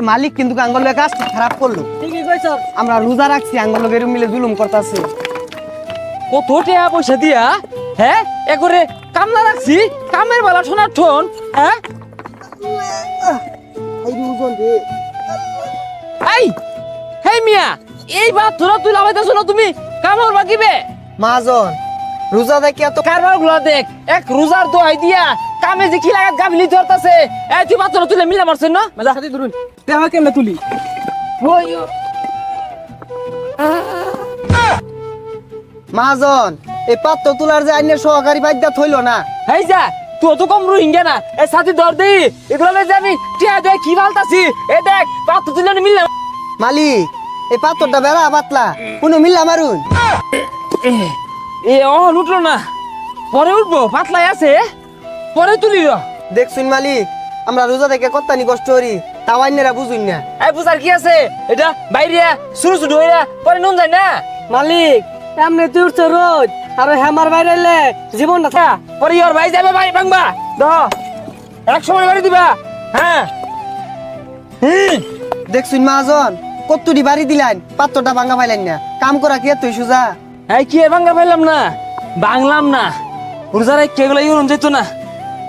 মালিক কিন্তু আঙ্গল কাজ খারাপ করলো। ঠিকই কইছ। আমরা রোজা রাখছি, আঙ্গল এরম মিলে জুলুম করতেছে। কত টাকা পয়সা দিয়া হ্যাঁ একরে কামলা রাখছি, কামের বেলা শোনার ঠন হ্যাঁ। এই হেই মিয়া, এই বাত তোরা তুই লাগাইতেছ না, তুমি কামড় বাকিবে মাজন রোজা দেখি এত কারবার গুলা দেখ, এক রোজার দোহাই দিয়া কামে যে কি লাগাত গাবিলি ধরতাছে। এই তুই বাত তুলে মিলা মারছেন না মজা সাথে ধরুন দেখা কেমনে তুলি। ওই মাজন এই পাত্র তোলার যে আইনের সহকারী বাইদ্যা থইল না। হেই যা তুই তো কম রোহিঙ্গা না, এই সাথে ধর দেই এগুলো যে আমি টিয়া দেখ কি ফালতাছি। এ দেখ পাত্র তুলে মিললাম। মালিক এই পাত্রটা বেড়া পাতলা, কোনো মিল্লা মারুন। এ উঠলো না, পরে উঠবো, পাতলাই আছে পরে তুলি। দেখছুন মালিক, আমরা রোজা থেকে কত্তানি কষ্ট করি, তাও আইনেরা বুঝুন না। এই বুঝার কি আছে, এটা বাইরে শুরু শুরু হইরা পরে নুন যায় না। মালিক এমনি তুই উঠছ রোজ, আর হেমার বাইরে এলে জীবন না হ্যাঁ, পরে ওর ভাই যাবে ভাই ভাঙবা এক সময় বাড়ি দিবা। হ্যাঁ দেখছুন মাজন কত্তুরি বাড়ি দিলেন, পাত্রটা ভাঙা পাইলেন না। কাম করা কি তুই সুজা? এই কি ভাঙ্গা পাইলাম না, বাংলাম না, রোজার কেগুলো ইউরন যেত না।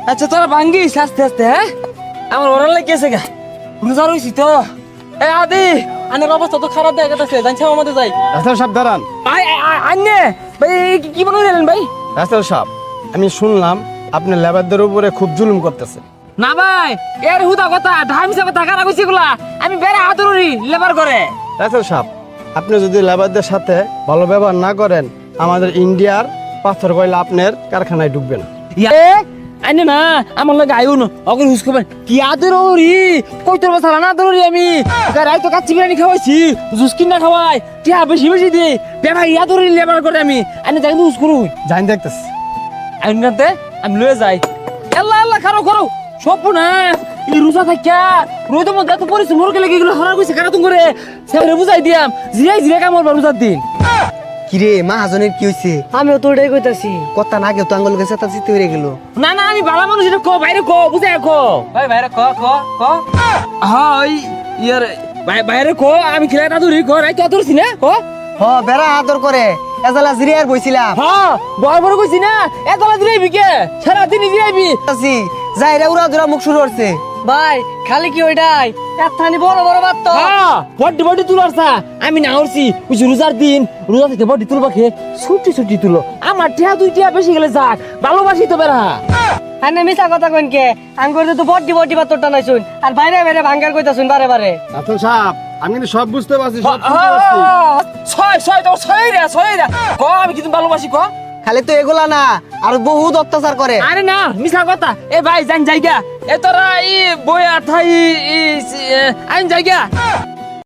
আচ্ছা তোরা ভাঙ্গিস আস্তে আস্তে। হ্যাঁ আমার ওরাল লেগেছে গা, রোজা রইছি তো। এ আদি আনের অবস্থা তো খারাপ দেখা যাচ্ছে, জানছি আমাদের যাই। রাস্তার সাহেব দাঁড়ান। আন্নে ভাই কি মনে হলেন ভাই? রাস্তার সাহেব, আমি শুনলাম আপনি লেবারদের উপরে খুব জুলুম করতেছে। না ভাই এর হুদা কথা ঢামিসা কথা কারা কইছি গুলা, আমি বেড়া হাতুরি লেবার করে। রাস্তার সাহেব, আপনি যদি লেবারদের সাথে ভালো ব্যবহার না করেন, আমাদের ইন্ডিয়ার পাথর কয়লা আপনার কারখানায় ঢুকবে না। এ আইনে না আমার লাগে আইউন অগর হুস করবেন কি আদররি কই তোর বসালা না আদররি। আমি গাড়াই তো কাচ্চি বিরিয়ানি খাওয়াইছি, জুস কিনা খাওয়াই, টিয়া বেশি বেশি দি বেভা আদররি লেবার করে। আমি আইনে যাই হুস করু জানি দেখতেছি। আইন কাতে আমি লয়ে যাই। আল্লাহ আল্লাহ খারো খারো সব না এই রোজা থাকিয়া রোদের মধ্যে এত পরিশ্রম করে লেগে গেল, হরা কইছে কারা তুমি করে সেরে বুঝাই দিয়াম জিরাই জিরাই কামড় রোজার দিন। কিরে মাহাজনের কি হয়েছে? আমিও তো ওটাই কইতাছি। কথা না কেউ তো আঙ্গল গেছে, তা চিতে হয়ে গেল। না না আমি ভালো মানুষ, এটা কো বাইরে কো বুঝাই কো ভাই বাইরে ক ক ক হাই ইয়ার বাইরে কো আমি খেলা না ধরি কো রাই তো ধরছি না কো। হ বেড়া আদর করে এজালা জিরিয়ার বইছিলাম। হ্যাঁ বড় বড় কইছি না এতলা দিরাইবি কে সারা দিন দিরাইবি। আছি যাইরা উড়া ধরা মুখ শুরু করছে। ভাই খালি কি ওইটাই একখানি বড় বড় বাত তো। হ্যাঁ বডি বডি তুলারছা আমি না উড়ছি ওই রোজার দিন, রোজা থেকে বডি তুলবা খে ছুটি ছুটি তুলো। আমার টিয়া দুই টিয়া বেশি গেলে যাক, ভালোবাসি তো বেড়া। আনে মিছা কথা কইন কে, আঙ্গুর তো বড্ডি বড্ডি বাতরটা নাই শুন, আর বাইরে বাইরে ভাঙ্গার কইতাছুন বারে বারে। রাস্তার সাহেব, আমি কিন্তু সব বুঝতে পারছি, সব শুনতে পারছি। ছয় ছয় তো ছয় রে ক আমি কিন্তু ভালোবাসি ক। খালি তো এগুলা না, আর বহুত অত্যাচার করে। আরে না মিছা কথা। এ ভাই জান জায়গা এ তোরা ই বইয়া থাই আইন জায়গা